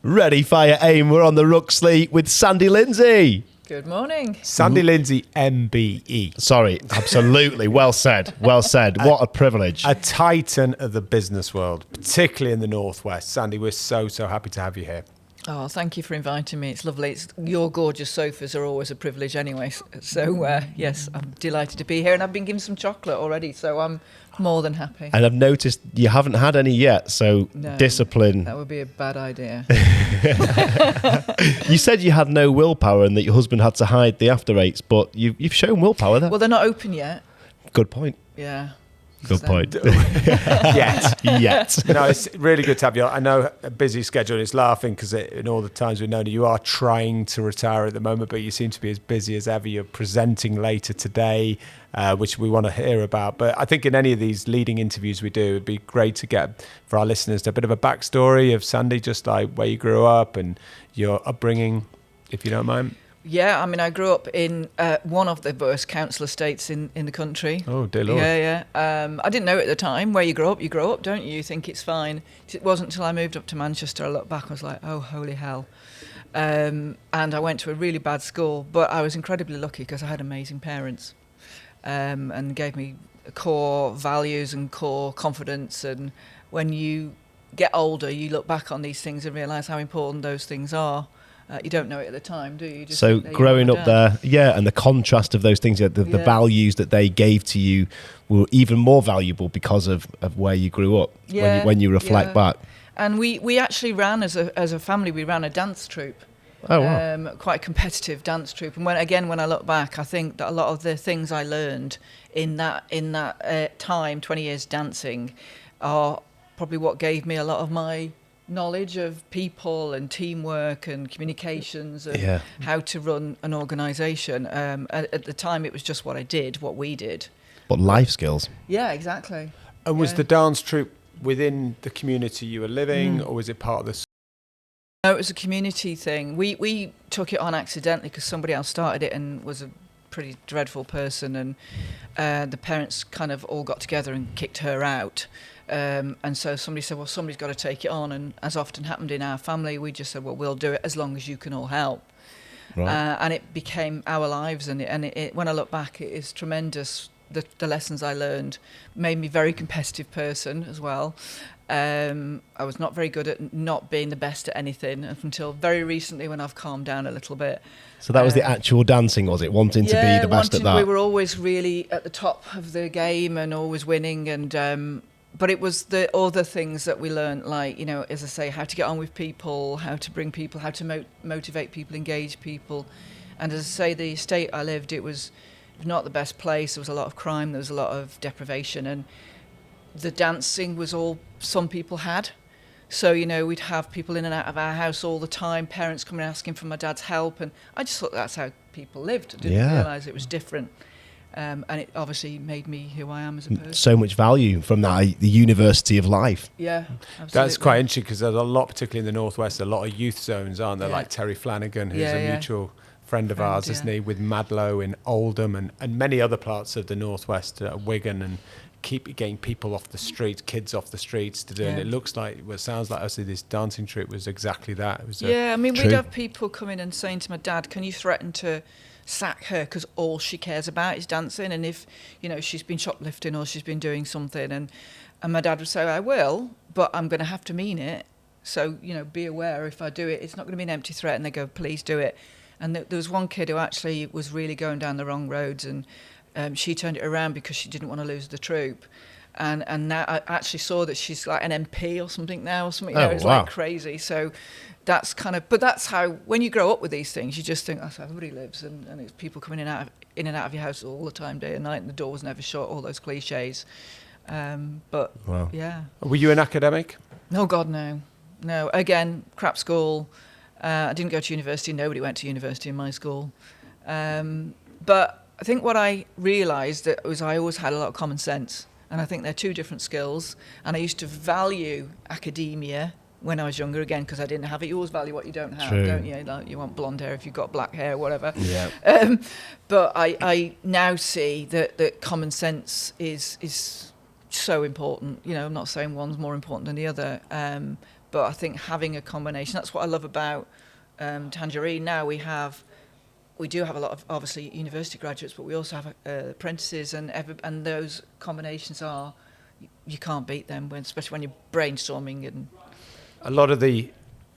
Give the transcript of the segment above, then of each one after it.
Ready, fire, aim. We're on the Ruxley with Sandy Lindsay. Good morning. Sandy Lindsay MBE. Sorry, absolutely. Well said. Well said. What a privilege. A titan of the business world, particularly in the Northwest. Sandy, we're so happy to have you here. Oh, thank you for inviting me. It's lovely. Your gorgeous sofas are always a privilege anyway. So, yes, I'm delighted to be here. And I've been given some chocolate already, so I'm more than happy. And I've noticed you haven't had any yet, so No, discipline. That would be a bad idea. You said you had no willpower and that your husband had to hide the after eights, but you've shown willpower there. Well, they're not open yet. Good point. Yeah. Good point. Yet. No, it's really good to have you. I know a busy schedule. It's laughing because in all the times we've known you are trying to retire at the moment, but you seem to be as busy as ever. You're presenting later today, which we want to hear about. But I think in any of these leading interviews we do, it'd be great to get for our listeners a bit of a backstory of Sandy, just like where you grew up and your upbringing, if you don't mind. Yeah, I mean, I grew up in one of the worst council estates in the country. Oh, dear Lord. Yeah. I didn't know at the time. Where you grow up, don't you? You think it's fine. It wasn't until I moved up to Manchester, I looked back, I was like, oh, holy hell. And I went to a really bad school, but I was incredibly lucky because I had amazing parents and gave me core values and core confidence. And when you get older, you look back on these things and realise how important those things are. You don't know it at the time, do you? So growing up there, and the contrast of those things, the values that they gave to you were even more valuable because of where you grew up, when you reflect back. And we actually ran, as a family, we ran a dance troupe. Oh, wow. Quite a competitive dance troupe. And when I look back, I think that a lot of the things I learned in that time, 20 years dancing, are probably what gave me a lot of my knowledge of people and teamwork and communications and how to run an organisation. At the time, it was just what we did. But life skills. Yeah, exactly. And was the dance troupe within the community you were living, or was it part of the... No, it was a community thing. We took it on accidentally because somebody else started it and was a pretty dreadful person, and the parents kind of all got together and kicked her out. And so somebody said, well, somebody's got to take it on. And as often happened in our family, we just said, well, we'll do it as long as you can all help. Right. And it became our lives. And when I look back, it is tremendous. The lessons I learned made me a very competitive person as well. I was not very good at not being the best at anything until very recently when I've calmed down a little bit. So that was the actual dancing, was it? Wanting to be the best at that? We were always really at the top of the game and always winning. And but it was the other things that we learned, like, as I say, how to get on with people, how to bring people, how to motivate people, engage people. And as I say, the estate I lived, it was not the best place. There was a lot of crime, there was a lot of deprivation, and the dancing was all some people had. So, we'd have people in and out of our house all the time, parents coming asking for my dad's help, and I just thought that's how people lived. I didn't realise it was different. And it obviously made me who I am as a person. So much value from that, the university of life. Yeah, absolutely. That's quite interesting because there's a lot, particularly in the Northwest, a lot of youth zones, aren't there? Like Terry Flanagan, who's a mutual friend of ours, isn't he? With Madlow in Oldham and many other parts of the Northwest, Wigan, and keep getting people off the streets, kids off the streets to do. And it looks like, well, it sounds like actually this dancing troupe was exactly that. It was we'd have people come in and saying to my dad, can you threaten to sack her because all she cares about is dancing, and if she's been shoplifting or she's been doing something, and my dad would say, I will, but I'm going to have to mean it, so be aware if I do it, it's not going to be an empty threat. And they go, please do it. And there was one kid who actually was really going down the wrong roads, and she turned it around because she didn't want to lose the troupe. And now I actually saw that she's like an MP or something now, or something. It's like crazy. So that's but that's how, when you grow up with these things, you just think that's how everybody lives, and it's people coming in and out of your house all the time, day and night, and the door's never shut, all those cliches. But yeah. Were you an academic? Oh God, no. Again, crap school. I didn't go to university. Nobody went to university in my school. But I think what I realised was I always had a lot of common sense. And I think they're two different skills. And I used to value academia when I was younger, again, because I didn't have it. You always value what you don't have, don't you? Like, you want blonde hair if you've got black hair, whatever. Yeah. But I now see that common sense is so important. I'm not saying one's more important than the other. But I think having a combination, that's what I love about Tangerine. Now we do have a lot of, obviously, university graduates, but we also have apprentices, and those combinations you can't beat them, especially when you're brainstorming. And a lot of the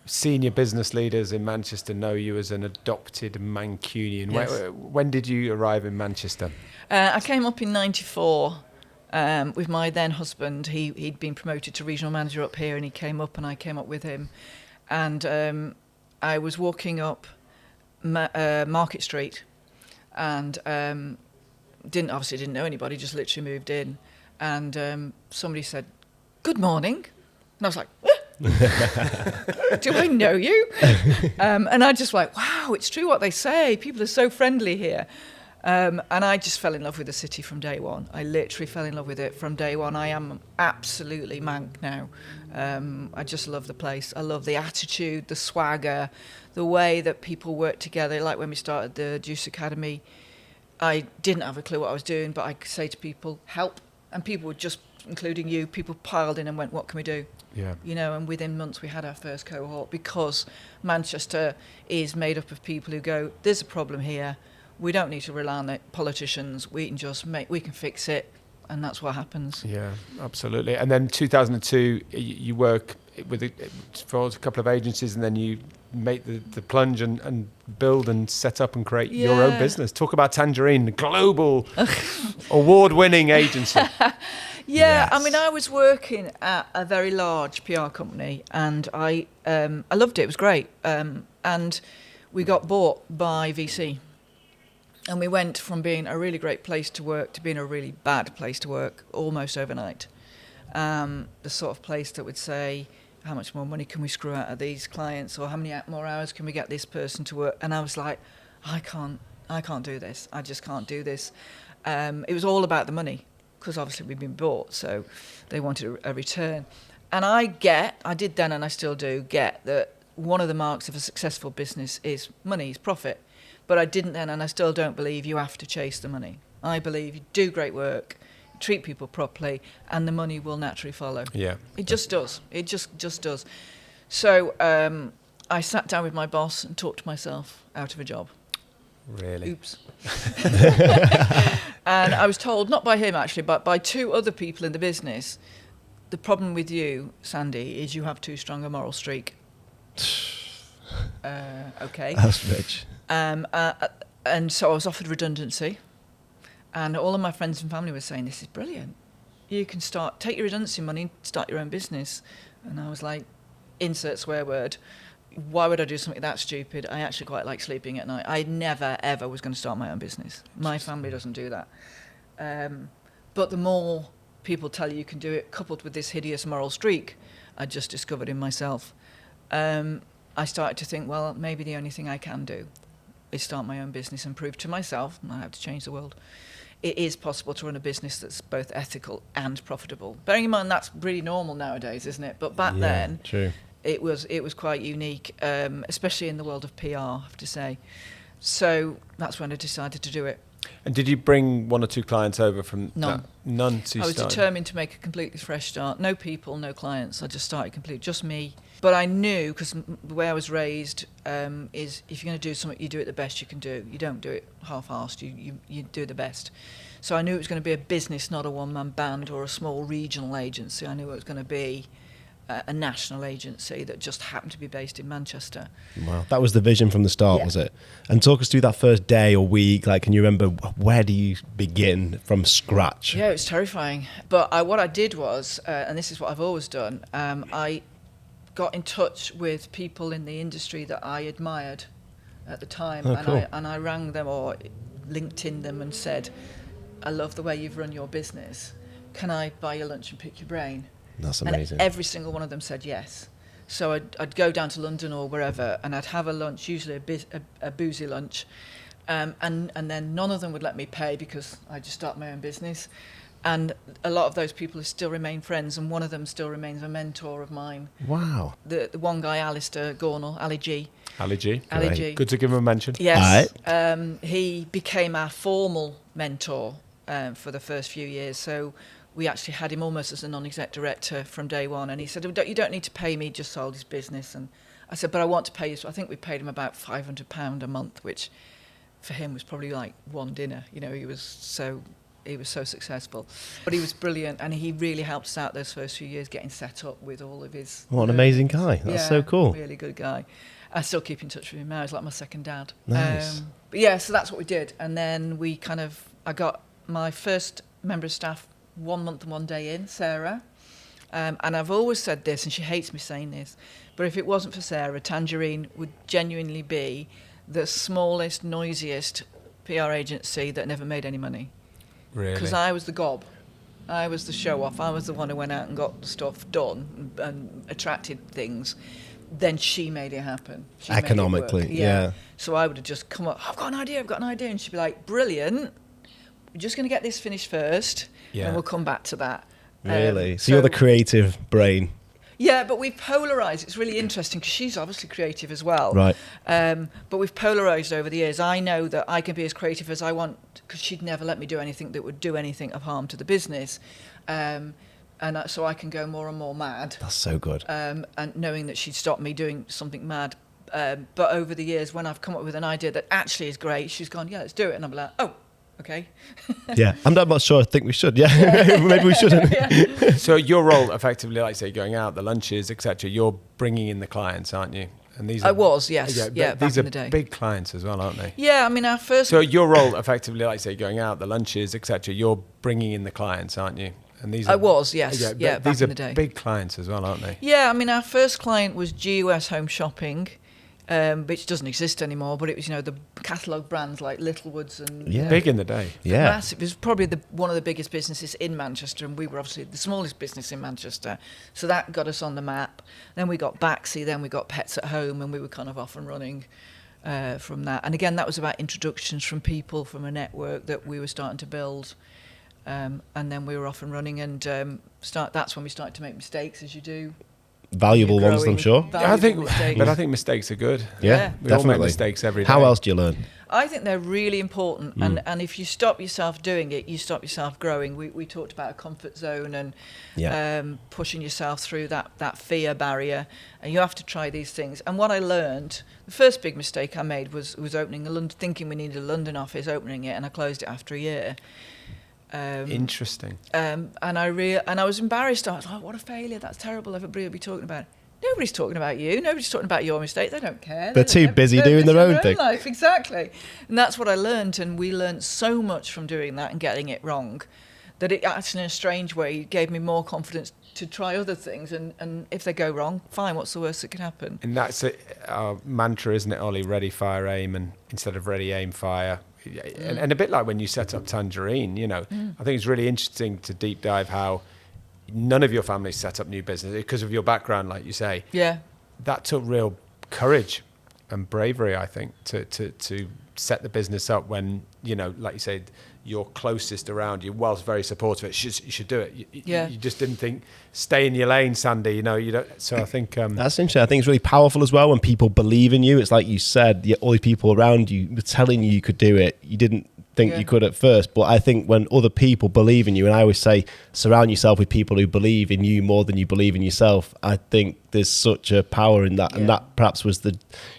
senior business leaders in Manchester know you as an adopted Mancunian. Yes. When did you arrive in Manchester? I came up in '94 with my then husband. He'd been promoted to regional manager up here, and he came up, and I came up with him. And I was walking up Market Street, and didn't know anybody, just literally moved in, and somebody said, "Good morning," and I was like, "Do I know you?" And I just like, wow, it's true what they say. People are so friendly here. And I just fell in love with the city from day one. I literally fell in love with it from day one. I am absolutely mank now. I just love the place. I love the attitude, the swagger, the way that people work together. Like when we started the Juice Academy, I didn't have a clue what I was doing, but I could say to people, help. And people would just, including you, people piled in and went, what can we do? Yeah. And within months we had our first cohort, because Manchester is made up of people who go, there's a problem here. We don't need to rely on the politicians. We can fix it, and that's what happens. Yeah, absolutely. And then 2002, you work for a couple of agencies, and then you make the plunge and build and set up and create your own business. Talk about Tangerine, the global award-winning agency. Yeah, yes. I mean, I was working at a very large PR company, and I loved it. It was great. And we got bought by VC. And we went from being a really great place to work to being a really bad place to work almost overnight. The sort of place that would say, how much more money can we screw out of these clients, or how many more hours can we get this person to work? And I was like, I can't do this. I just can't do this. It was all about the money, because obviously we'd been bought, so they wanted a return. And I did then, and I still do get that one of the marks of a successful business is money, is profit. But I didn't then, and I still don't believe you have to chase the money. I believe you do great work, treat people properly, and the money will naturally follow. Yeah. It just does. It just does. So I sat down with my boss and talked myself out of a job. Really? Oops. And I was told, not by him actually, but by two other people in the business, the problem with you, Sandy, is you have too strong a moral streak. Okay. That's rich. And so I was offered redundancy, and all of my friends and family were saying, this is brilliant. You can take your redundancy money, start your own business. And I was like, insert swear word. Why would I do something that stupid? I actually quite like sleeping at night. I never, ever was going to start my own business. My family doesn't do that. But the more people tell you can do it, coupled with this hideous moral streak I just discovered in myself, I started to think, well, maybe the only thing I can do is start my own business and prove to myself, and I have to change the world, it is possible to run a business that's both ethical and profitable. Bearing in mind that's really normal nowadays, isn't it? But back then, true. It was quite unique, especially in the world of PR, I have to say. So that's when I decided to do it. And did you bring one or two clients over from None? None. I was determined to make a completely fresh start. No people, no clients. I just started completely, just me. But I knew, because the way I was raised is, if you're going to do something, you do it the best you can do. You don't do it half-assed. You do the best. So I knew it was going to be a business, not a one-man band or a small regional agency. I knew it was going to be a national agency that just happened to be based in Manchester. Wow, that was the vision from the start, was it? And talk us through that first day or week. Like, can you remember, where do you begin from scratch? Yeah, it was terrifying. But what I did was, and this is what I've always done, I got in touch with people in the industry that I admired at the time. Oh, and cool. I rang them or LinkedIn them and said, I love the way you've run your business. Can I buy your lunch and pick your brain? That's amazing. And every single one of them said yes. So I'd go down to London or wherever, and I'd have a lunch, usually a boozy lunch, and then none of them would let me pay because I just started my own business. And a lot of those people still remain friends, and one of them still remains a mentor of mine. Wow. The one guy, Alistair Gornell, Ali G. Ali G. Ali G. Good to give him a mention. Yes. He became our formal mentor for the first few years. So we actually had him almost as a non-exec director from day one. And he said, you don't need to pay me, just sold his business. And I said, but I want to pay you. So I think we paid him about £500 a month, which for him was probably like one dinner. You know, he was so successful. But he was brilliant, and he really helped us out those first few years getting set up with all of his... What an amazing guy. That's so cool. Really good guy. I still keep in touch with him now. He's like my second dad. Nice. But yeah, so that's what we did. And then I got my first member of staff 1 month and 1 day in, Sarah. And I've always said this, and she hates me saying this, but if it wasn't for Sarah, Tangerine would genuinely be the smallest, noisiest PR agency that never made any money. Really? Because I was the gob. I was the show-off. I was the one who went out and got stuff done and attracted things. Then she made it happen. She Economically, made it work. yeah. So I would have just come up, I've got an idea. And she'd be like, brilliant. We're just going to get this finished first, and we'll come back to that. Really? So you're the creative brain. Yeah, but we've polarised. It's really interesting because she's obviously creative as well. Right. But we've polarised over the years. I know that I can be as creative as I want because she'd never let me do anything that would do anything of harm to the business. So I can go more and more mad. That's so good. And knowing that she'd stop me doing something mad. But over the years, when I've come up with an idea that actually is great, she's gone, yeah, let's do it. And I'm like, oh, okay. Yeah, I'm not sure. I think we should. Yeah, maybe we shouldn't. Yeah. So your role, effectively, like say, going out, the lunches, etc. You're bringing in the clients, aren't you? And these I was, yes. Yeah, these back are in the day. big clients as well, aren't they? Yeah, I mean, our first... So your role, effectively, like say, going out, the lunches, etc. You're bringing in the clients, aren't you? And these I was, yes. Yeah, back these in the day. are big clients as well, aren't they? Yeah, I mean, our first client was GUS Home Shopping, which doesn't exist anymore, but it was, the catalogue brands like Littlewoods and... Yeah. Big in the day. Yeah. Massive. It was probably one of the biggest businesses in Manchester, and we were obviously the smallest business in Manchester. So that got us on the map. Then we got Baxi, then we got Pets at Home, and we were kind of off and running from that. And again, that was about introductions from people from a network that we were starting to build. And then we were off and running, and that's when we started to make mistakes, as you do. Valuable ones, I'm sure. I think mistakes are good. Yeah, we definitely. all make mistakes every day. How else do you learn? I think they're really important, and if you stop yourself doing it, you stop yourself growing. We talked about a comfort zone and pushing yourself through that fear barrier, and you have to try these things. And what I learned, the first big mistake I made was opening thinking we needed a London office, opening it, and I closed it after a year. Interesting. And I was embarrassed. I was like, what a failure. That's terrible. Everybody will be talking about it. Nobody's talking about you. Nobody's talking about your mistake. They don't care. They're too busy doing their own thing. Life. Exactly. And that's what I learned. And we learned so much from doing that and getting it wrong that it actually, in a strange way, gave me more confidence to try other things. And if they go wrong, fine. What's the worst that can happen? And that's our mantra, isn't it, Ollie? Ready, fire, aim, and instead of ready, aim, fire. And a bit like when you set up Tangerine, I think it's really interesting to deep dive how none of your family set up new business because of your background, like you say. Yeah. That took real courage and bravery, I think, to set the business up when, like you said, your closest around you, whilst very supportive, you should do it. You just didn't think, stay in your lane, Sandy, you don't. So I think... That's interesting. I think it's really powerful as well when people believe in you. It's like you said, all the people around you were telling you could do it. You didn't think you could at first, but I think when other people believe in you, and I always say, surround yourself with people who believe in you more than you believe in yourself. I think there's such a power in that, and that perhaps was the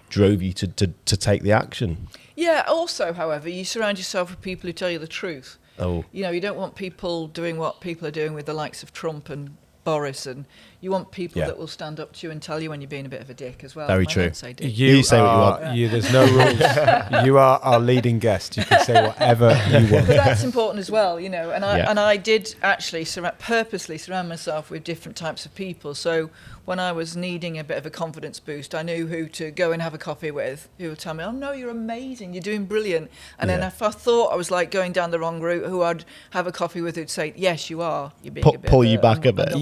drove you to take the action. Yeah, also, however, you surround yourself with people who tell you the truth. Oh. You don't want people doing what people are doing with the likes of Trump and Boris, and you want people that will stand up to you and tell you when you're being a bit of a dick as well. Very I true. don't say dick. You say what you want. There's no rules. You are our leading guest. You can say whatever you want. But that's important as well, and I did actually purposely surround myself with different types of people. So when I was needing a bit of a confidence boost, I knew who to go and have a coffee with, who would tell me, oh no, you're amazing, you're doing brilliant. And then if I thought I was like going down the wrong route, who I'd have a coffee with who'd say, yes, you are. You're being a bit pull you back a bit.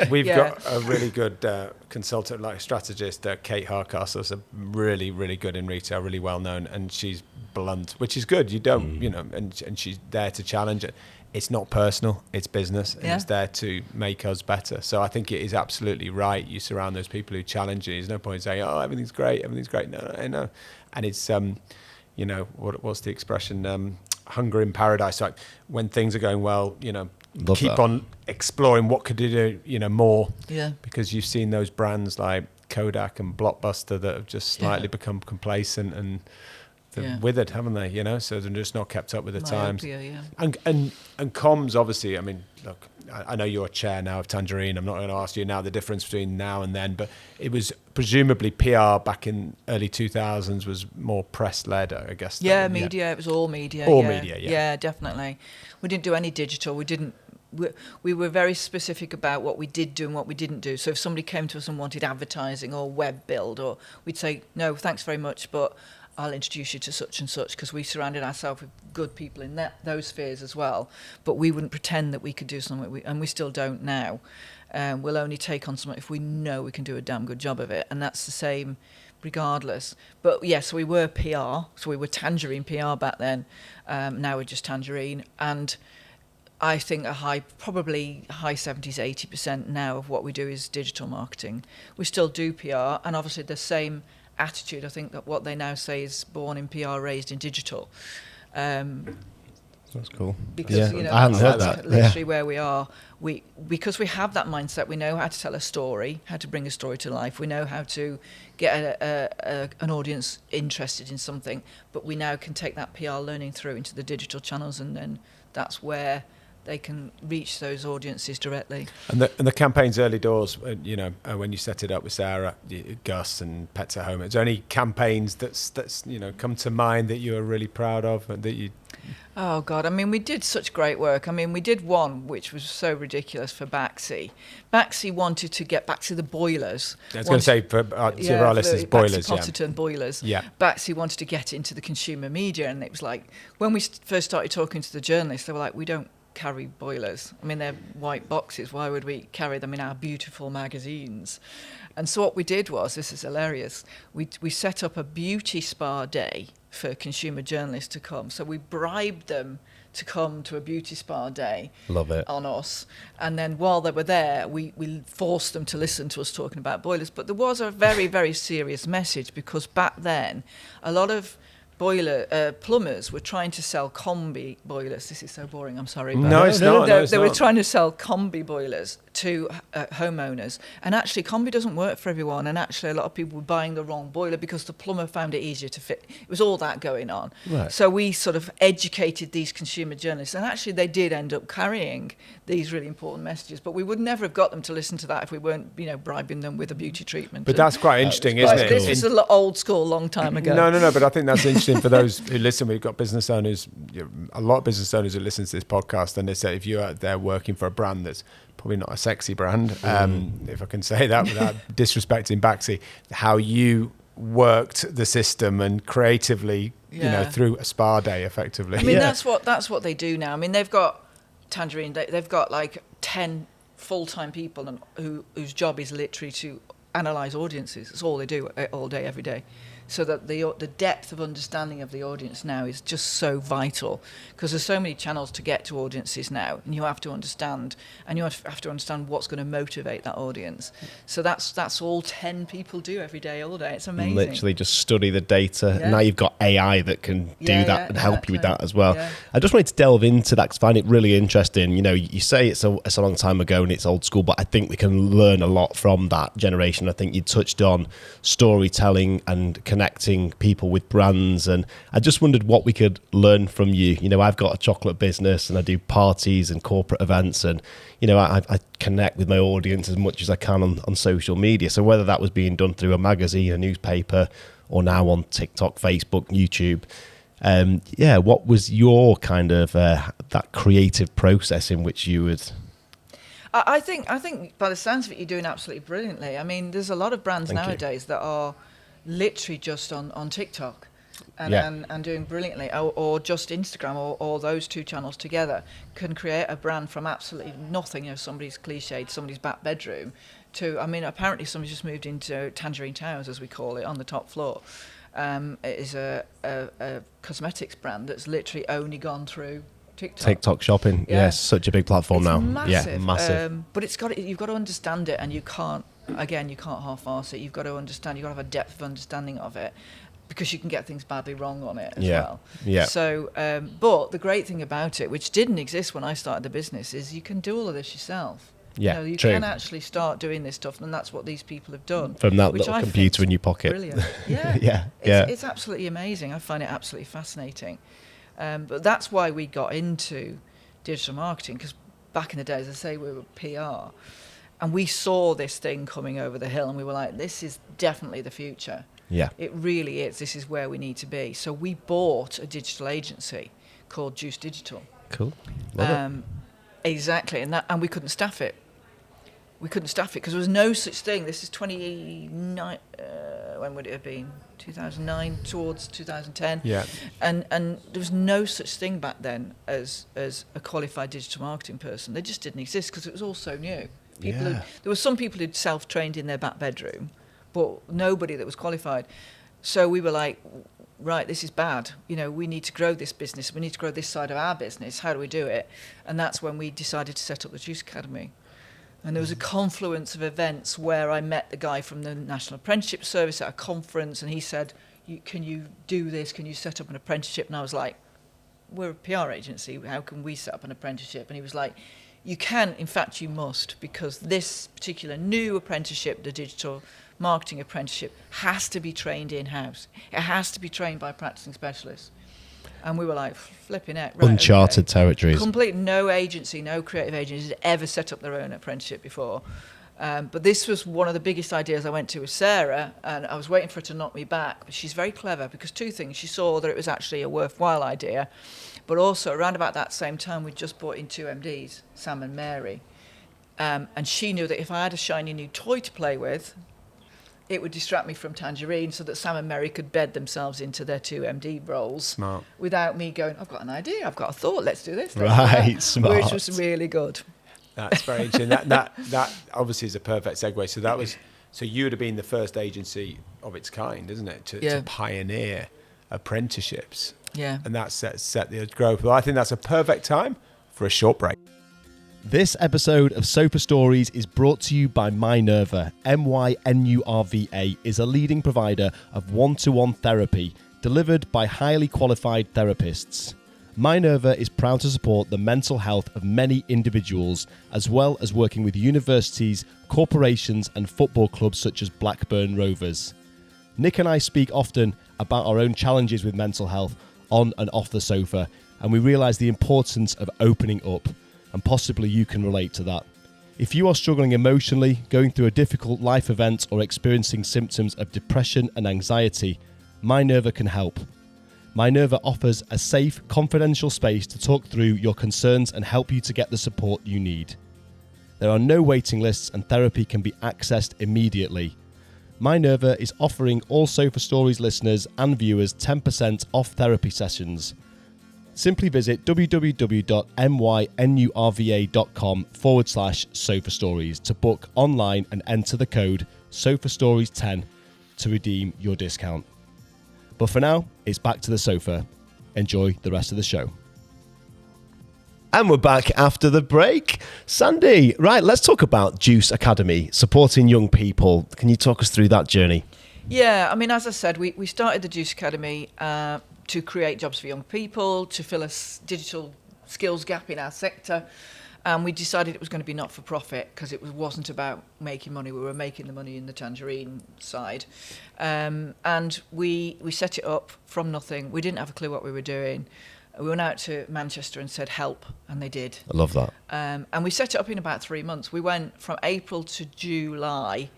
We've got a really good consultant, like strategist, Kate Hardcastle, is really, really good in retail, really well known, and she's blunt, which is good. You don't, and she's there to challenge it. It's not personal, it's business, and it's there to make us better. So I think it is absolutely right. You surround those people who challenge you. There's no point in saying, oh, everything's great. No. And it's, what's the expression? Hunger in paradise. Like when things are going well, keep on exploring what could you do, more. Yeah. Because you've seen those brands like Kodak and Blockbuster that have just slightly become complacent and withered, haven't they? So they're just not kept up with the times. Yeah. And comms, obviously, I mean, look, I know you're a chair now of Tangerine. I'm not going to ask you now the difference between now and then, but it was presumably PR back in early 2000s was more press-led, I guess. Yeah, media. It was all media. All media, yeah. Yeah, definitely. We didn't do any digital. We were very specific about what we did do and what we didn't do. So if somebody came to us and wanted advertising or web build, or we'd say, no, thanks very much, but I'll introduce you to such and such, because we surrounded ourselves with good people in those spheres as well. But we wouldn't pretend that we could do something, and we still don't now. We'll only take on something if we know we can do a damn good job of it, and that's the same regardless. But yes, we were PR, so we were Tangerine PR back then. Now we're just Tangerine, and I think probably high 70s, 80% now of what we do is digital marketing. We still do PR, and obviously the same attitude. I think that what they now say is born in PR, raised in digital. That's cool. Because I hadn't heard that. Literally where we are, because we have that mindset. We know how to tell a story, how to bring a story to life. We know how to get an audience interested in something. But we now can take that PR learning through into the digital channels, and then that's where they can reach those audiences directly. And the campaign's early doors, when you set it up with Sarah, Gus and Pets at Home, is there any campaigns that's come to mind that you are really proud of and that you... Oh God, I mean, we did such great work. I mean, we did one which was so ridiculous for Baxi. Baxi wanted to get back to the boilers. I was going to say, for our listeners, boilers, Baxi boilers. Yeah. Baxi wanted to get into the consumer media, and it was like, when we first started talking to the journalists, they were like, we don't carry boilers. I mean, they're white boxes. Why would we carry them in our beautiful magazines? And so what we did was, this is hilarious, we set up a beauty spa day for consumer journalists to come. So we bribed them to come to a beauty spa day. Love it. On us. And then while they were there, we forced them to listen to us talking about boilers. But there was a very, very serious message, because back then, a lot of plumbers were trying to sell combi boilers. This is so boring, I'm sorry. No, it's not. They were trying to sell combi boilers to homeowners. And actually, combi doesn't work for everyone. And actually, a lot of people were buying the wrong boiler because the plumber found it easier to fit. It was all that going on. Right. So we sort of educated these consumer journalists. And actually, they did end up carrying these really important messages. But we would never have got them to listen to that if we weren't, bribing them with a beauty treatment. But that's quite interesting, isn't it? This was old school, long time ago. No, but I think that's interesting for those who listen. We've got business owners, a lot of business owners who listen to this podcast, and they say, if you're out there working for a brand that's probably not a sexy brand, if I can say that without disrespecting Baxi, how you worked the system and creatively, through a spa day, effectively. I mean, that's what they do now. I mean, they've got Tangerine. They've got like 10 full-time people whose job is literally to analyse audiences. That's all they do all day, every day. So that the depth of understanding of the audience now is just so vital, because there's so many channels to get to audiences now, and you have to understand, what's going to motivate that audience. So that's all 10 people do every day, all day. It's amazing. Literally just study the data. Yeah. Now you've got AI that can do that and help you with that as well. Yeah. I just wanted to delve into that because I find it really interesting. You say it's a long time ago and it's old school, but I think we can learn a lot from that generation. I think you touched on storytelling and connecting people with brands, and I just wondered what we could learn from you. I've got a chocolate business and I do parties and corporate events, and I connect with my audience as much as I can on social media. So whether that was being done through a magazine, a newspaper, or now on TikTok, Facebook, YouTube, what was your kind of that creative process in which you would... I think by the sounds of it, you're doing absolutely brilliantly. I mean, there's a lot of brands nowadays that are literally just on TikTok and doing brilliantly, or just Instagram, or those two channels together can create a brand from absolutely nothing. Somebody's cliched, somebody's back bedroom, to, apparently somebody's just moved into Tangerine Towers, as we call it, on the top floor. It is a cosmetics brand that's literally only gone through TikTok shopping. Yes, such a big platform now. Massive. Yeah, massive. But you've got to understand it, and you can't half-arse it. You've got to understand. You've got to have a depth of understanding of it. because you can get things badly wrong on it as Yeah. well. Yeah. So, but the great thing about it, which didn't exist when I started the business, is you can do all of this yourself. Yeah, you true. can actually start doing this stuff, and that's what these people have done. From that which little I computer think's in your pocket. Brilliant. Yeah. Yeah. It's absolutely amazing. I find it absolutely fascinating. But that's why we got into digital marketing, because back in the day, as I say, we were PR. And we saw this thing coming over the hill, and we were like, this is definitely the future. Yeah. It really is. This is where we need to be. So we bought a digital agency called Juice Digital. Cool. Love it. Exactly. And we couldn't staff it. We couldn't staff it because there was no such thing. This is 29, when would it have been? 2009 towards 2010. Yeah. And there was no such thing back then as a qualified digital marketing person. They just didn't exist because it was all so new. There were some people who'd self-trained in their back bedroom, but nobody that was qualified. So we were like, right, this is bad. We need to grow this business. We need to grow this side of our business. How do we do it? And that's when we decided to set up the Juice Academy. And there was a confluence of events where I met the guy from the National Apprenticeship Service at a conference, and he said, can you do this? Can you set up an apprenticeship? And I was like, we're a PR agency. How can we set up an apprenticeship? And he was like, you can, in fact, you must, because this particular new apprenticeship, the digital marketing apprenticeship, has to be trained in-house. It has to be trained by practicing specialists. And we were like, flipping heck. Right, Uncharted territories. Complete. No agency, no creative agency had ever set up their own apprenticeship before. But this was one of the biggest ideas I went to with Sarah, and I was waiting for her to knock me back. But she's very clever, because two things. She saw that it was actually a worthwhile idea, but also around about that same time, we'd just brought in two MDs, Sam and Mary. And she knew that if I had a shiny new toy to play with, it would distract me from Tangerine, so that Sam and Mary could bed themselves into their two MD roles. Smart. Without me going, I've got an idea, I've got a thought, let's do this. Right, smart. Which was really good. That's very interesting. That obviously is a perfect segue. So you would have been the first agency of its kind, isn't it, to pioneer apprenticeships? Yeah. And that set the growth. Well, I think that's a perfect time for a short break. This episode of Sofa Stories is brought to you by Mynurva. MYNURVA is a leading provider of one-to-one therapy delivered by highly qualified therapists. Mynurva is proud to support the mental health of many individuals, as well as working with universities, corporations and football clubs such as Blackburn Rovers. Nick and I speak often about our own challenges with mental health on and off the sofa, and we realise the importance of opening up. And possibly you can relate to that. If you are struggling emotionally, going through a difficult life event, or experiencing symptoms of depression and anxiety, Mynurva can help. Mynurva offers a safe, confidential space to talk through your concerns and help you to get the support you need. There are no waiting lists, and therapy can be accessed immediately. Mynurva is offering all Sofa Stories listeners and viewers 10% off therapy sessions. Simply visit www.mynurva.com/Sofa Stories to book online and enter the code SOFAStories10 to redeem your discount. But for now, it's back to the sofa. Enjoy the rest of the show. And we're back after the break. Sandy, right, let's talk about Juice Academy, supporting young people. Can you talk us through that journey? Yeah, I mean, as I said, we started the Juice Academy to create jobs for young people, to fill a digital skills gap in our sector. And we decided it was going to be not-for-profit because it wasn't about making money. We were making the money in the Tangerine side. And we set it up from nothing. We didn't have a clue what we were doing. We went out to Manchester and said, help, and they did. I love that. And we set it up in about 3 months. We went from April to July.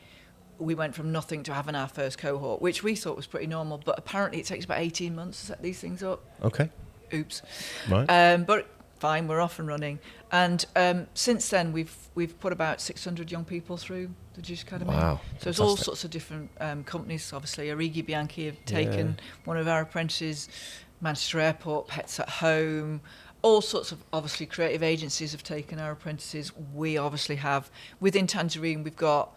We went from nothing to having our first cohort, which we thought was pretty normal, but apparently it takes about 18 months to set these things up. Okay. Oops. Right. But fine, we're off and running. And since then, we've put about 600 young people through the Juice Academy. Wow. So there's all sorts of different companies. Obviously, Origi Bianchi have taken one of our apprentices, Manchester Airport, Pets at Home, all sorts of, obviously, creative agencies have taken our apprentices. We obviously have, within Tangerine, we've got,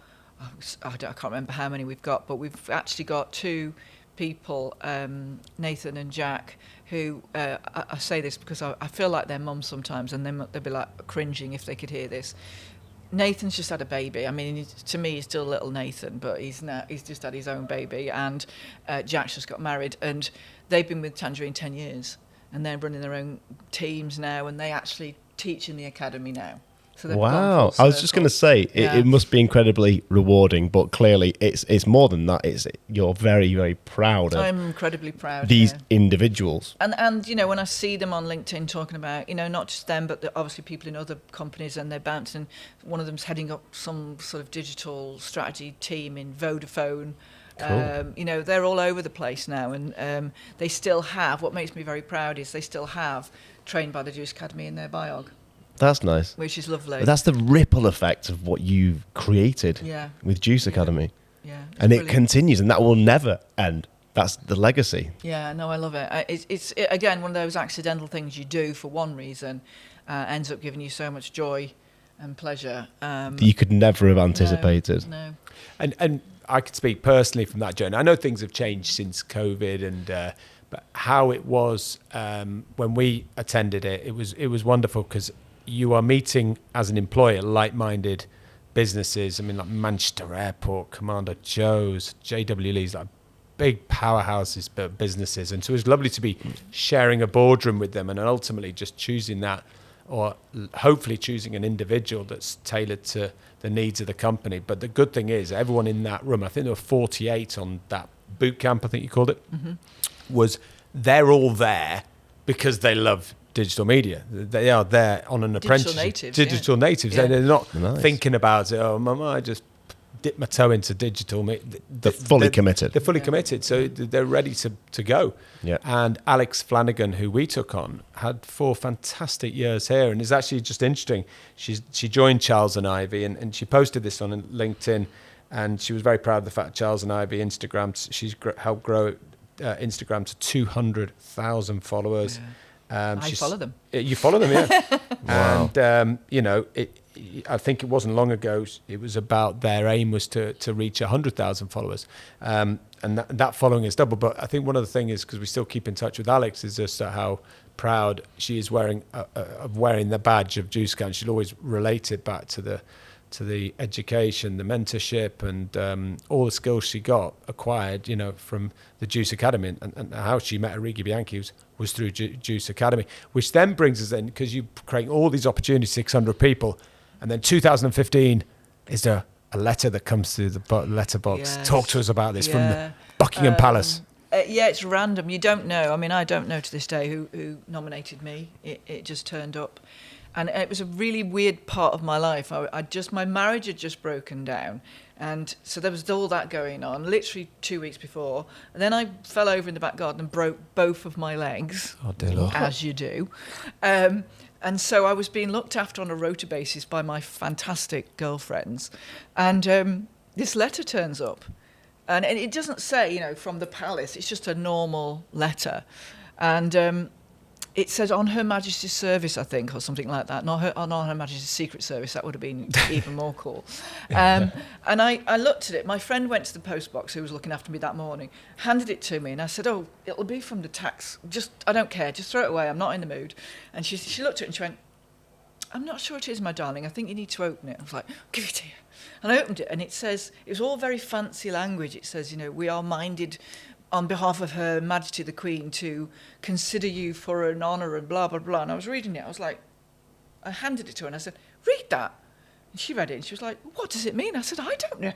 I can't remember how many we've got, but we've actually got 2 people, Nathan and Jack, who, I say this because I feel like they're mums sometimes, and they'll be like cringing if they could hear this. Nathan's just had a baby. I mean, to me, he's still little Nathan, but he's just had his own baby. And Jack's just got married, and they've been with Tangerine 10 years, and they're running their own teams now, and they actually teach in the academy now. So they've gone Wow. full I was just going to say, it must be incredibly rewarding, but clearly it's more than that. You're very, very proud of I'm incredibly proud. these individuals. And you know, when I see them on LinkedIn talking about, you know, not just them, but obviously people in other companies, and they're bouncing. One of them's heading up some sort of digital strategy team in Vodafone. Cool. You know, they're all over the place now, and they still have, what makes me very proud is they still have trained by the Juice Academy in their biog. That's nice. Which is lovely. But that's the ripple effect of what you've created with Juice Academy. Yeah. And brilliant. It continues, and that will never end. That's the legacy. Yeah, no, I love it. It's again, one of those accidental things you do for one reason, ends up giving you so much joy and pleasure. That you could never have anticipated. No. And I could speak personally from that journey. I know things have changed since COVID, and but how it was when we attended it, it was wonderful, because you are meeting as an employer like-minded businesses. I mean, like Manchester Airport, Commander Joe's, JW Lee's, like big powerhouses, but businesses. And so it was lovely to be sharing a boardroom with them, and ultimately just choosing that, or hopefully choosing an individual that's tailored to the needs of the company. But the good thing is, everyone in that room, I think there were 48 on that boot camp, I think you called it, was they're all there because they love digital media. They are there on an apprenticeship. Digital natives. Yeah. They're not thinking about it. Oh, mama, I just dip my toe into digital. They're fully committed. They're fully committed. So they're ready to go. Yeah. And Alex Flanagan, who we took on, had 4 fantastic years here, and it's actually just interesting. She joined Charles and Ivy, and she posted this on LinkedIn, and she was very proud of the fact Charles and Ivy Instagram. She's helped grow Instagram to 200,000 followers. Yeah. I follow them. You follow them, yeah. Wow. And you know, I think it wasn't long ago. It was about their aim was to reach 100,000 followers, and that following is double. But I think one of the things is, because we still keep in touch with Alex, is just how proud she is wearing the badge of Juice Academy. She'll always relate it back to the education, the mentorship, and all the skills she got acquired, you know, from the Juice Academy, and how she met Origi Bianchi was through Juice Academy, which then brings us in, because you create all these opportunities, 600 people, and then 2015, is there a letter that comes through the letterbox? Yes. Talk to us about this from the Buckingham Palace. Yeah, it's random. You don't know. I mean, I don't know to this day who nominated me. It just turned up. And it was a really weird part of my life. My marriage had just broken down. And so there was all that going on, literally 2 weeks before. And then I fell over in the back garden and broke both of my legs. Oh, dear Lord. As you do. And so I was being looked after on a rota basis by my fantastic girlfriends. And this letter turns up. And it doesn't say, you know, from the palace. It's just a normal letter. And it says on Her Majesty's Service, I think, or something like that. Not on Her Majesty's Secret Service. That would have been even more cool. And I looked at it. My friend went to the post box, who was looking after me that morning, handed it to me, and I said, "Oh, it'll be from the tax. I don't care. Just throw it away. I'm not in the mood." And she looked at it and she went, "I'm not sure it is, my darling. I think you need to open it." I was like, "Give it here." And I opened it, and it says, it was all very fancy language. It says, you know, we are minded on behalf of Her Majesty the Queen to consider you for an honour and blah, blah, blah. And I was reading it. I was like, I handed it to her and I said, "Read that." And she read it and she was like, "What does it mean?" I said, "I don't know."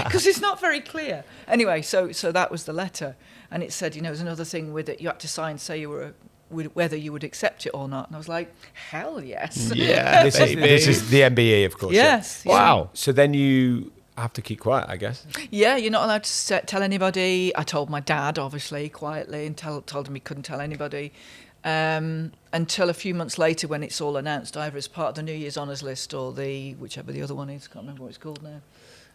Because it's not very clear. Anyway, so that was the letter. And it said, you know, there's another thing with it. You had to sign, say you were whether you would accept it or not. And I was like, hell yes. Yeah, this is the MBE, of course. Yes. Yeah. Yeah. Wow. So then you have to keep quiet, I guess. Yeah, you're not allowed to tell anybody. I told my dad, obviously, quietly, and told him he couldn't tell anybody. Until a few months later, when it's all announced, either as part of the New Year's Honours list or whichever the other one is. Can't remember what it's called now.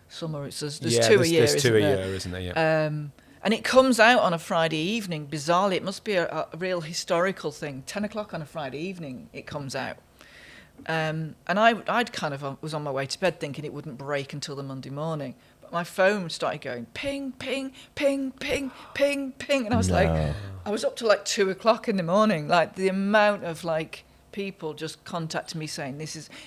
Summer. There's two a year, there's two a year, isn't there? Yeah. And it comes out on a Friday evening. Bizarrely, it must be a real historical thing. 10 o'clock on a Friday evening, it comes out. And I'd kind of was on my way to bed thinking it wouldn't break until the Monday morning. But my phone started going ping, ping, ping, ping, ping, ping. And I was like, I was up till like 2 o'clock in the morning. Like the amount of like people just contacted me saying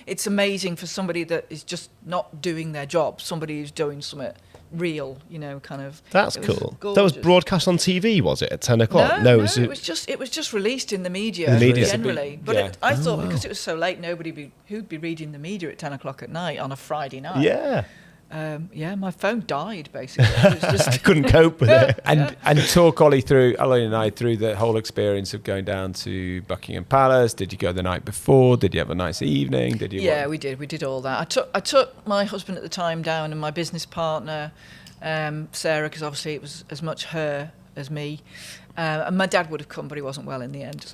it's amazing for somebody that is just not doing their job, somebody who's doing something real, kind of. That's cool. That was broadcast on TV, was it, at 10 o'clock? No, it was just released in the media, generally. But I thought because it was so late, who'd be reading the media at 10 o'clock at night on a Friday night? Yeah. My phone died, basically. It was just I couldn't cope with it. And talk Ollie and I through the whole experience of going down to Buckingham Palace. Did you go the night before? Did you have a nice evening? Did you? Yeah, we did. We did all that. I took my husband at the time down and my business partner, Sarah, because obviously it was as much her as me. And my dad would have come, but he wasn't well in the end.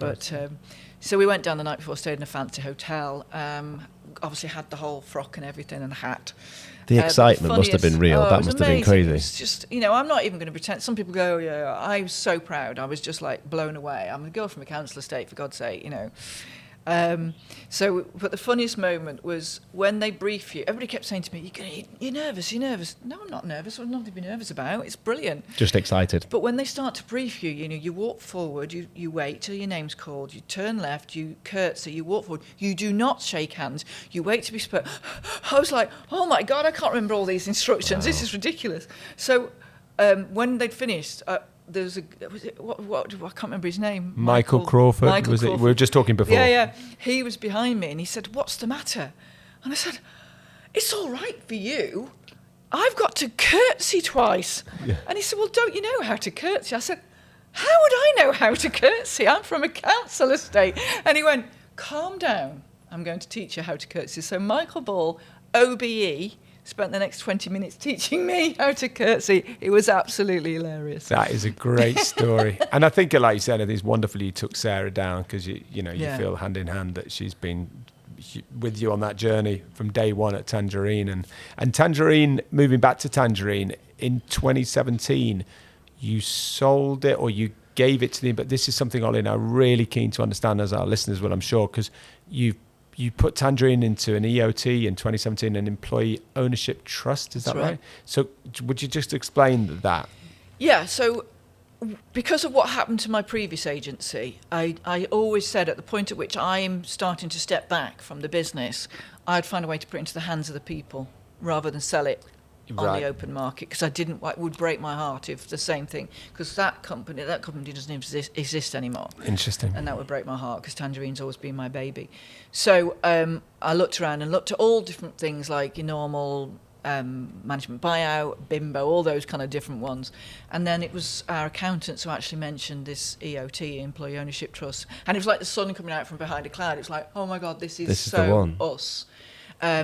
So we went down the night before, stayed in a fancy hotel. Obviously had the whole frock and everything and the hat. The excitement must have been real. That must have been crazy. It's just, I'm not even going to pretend. Some people go, yeah, I was so proud. I was just like blown away. I'm a girl from a council estate, for God's sake, But the funniest moment was when they brief you. Everybody kept saying to me, you're nervous, you're nervous. No, I'm not nervous. There's nothing to be nervous about. It's brilliant. Just excited. But when they start to brief you, you walk forward, you wait till your name's called, you turn left, you curtsy, you walk forward. You do not shake hands. You wait to be spoken. I was like, oh my God, I can't remember all these instructions. Wow. This is ridiculous. So when they'd finished... There's I can't remember his name. Michael Crawford. Crawford. We were just talking before. Yeah. He was behind me and he said, "What's the matter?" And I said, "It's all right for you. I've got to curtsy twice." Yeah. And he said, "Well, don't you know how to curtsy?" I said, "How would I know how to curtsy? I'm from a council estate." And he went, "Calm down. I'm going to teach you how to curtsy." So Michael Ball, OBE, spent the next 20 minutes teaching me how to curtsy. It was absolutely hilarious. That is a great story. And I think, like you said, I think it's wonderful you took Sarah down because you feel hand in hand that she's been with you on that journey from day one at Tangerine. And Tangerine, moving back to Tangerine, in 2017, you sold it or you gave it to them. But this is something, Ollie, and I'm really keen to understand as our listeners will, I'm sure, because you put Tangerine into an EOT in 2017, an employee ownership trust. Is that right? So would you just explain that? Yeah. So because of what happened to my previous agency, I always said at the point at which I'm starting to step back from the business, I'd find a way to put it into the hands of the people rather than sell it on the open market, because it would break my heart if the same thing, because that company doesn't exist anymore. Interesting. And that would break my heart because Tangerine's always been my baby. So I looked around and looked at all different things like your normal management buyout, bimbo, all those kind of different ones. And then it was our accountants who actually mentioned this EOT, Employee Ownership Trust. And it was like the sun coming out from behind a cloud. It was like, oh my God, this is so the one. us.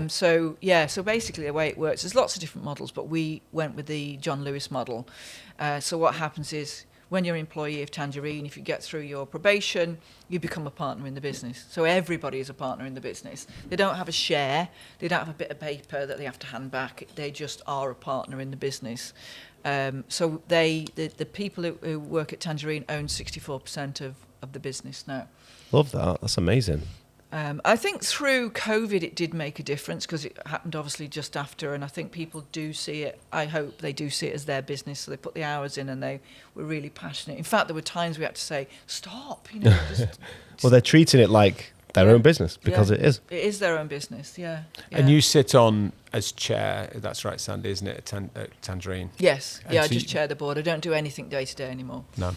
So basically the way it works, there's lots of different models, but we went with the John Lewis model. So what happens is when you're an employee of Tangerine, if you get through your probation, you become a partner in the business. So everybody is a partner in the business. They don't have a share. They don't have a bit of paper that they have to hand back. They just are a partner in the business. So the people who work at Tangerine own 64% of the business now. Love that. That's amazing. I think through COVID it did make a difference because it happened obviously just after, and I think people do see it, I hope they do see it as their business, so they put the hours in and they were really passionate. In fact, there were times we had to say, stop, Well, they're treating it like their own business because it is. It is their own business, yeah. And you sit on as chair, that's right, Sandy, isn't it, at Tangerine? Yes, and I just chair the board. I don't do anything day to day anymore. No.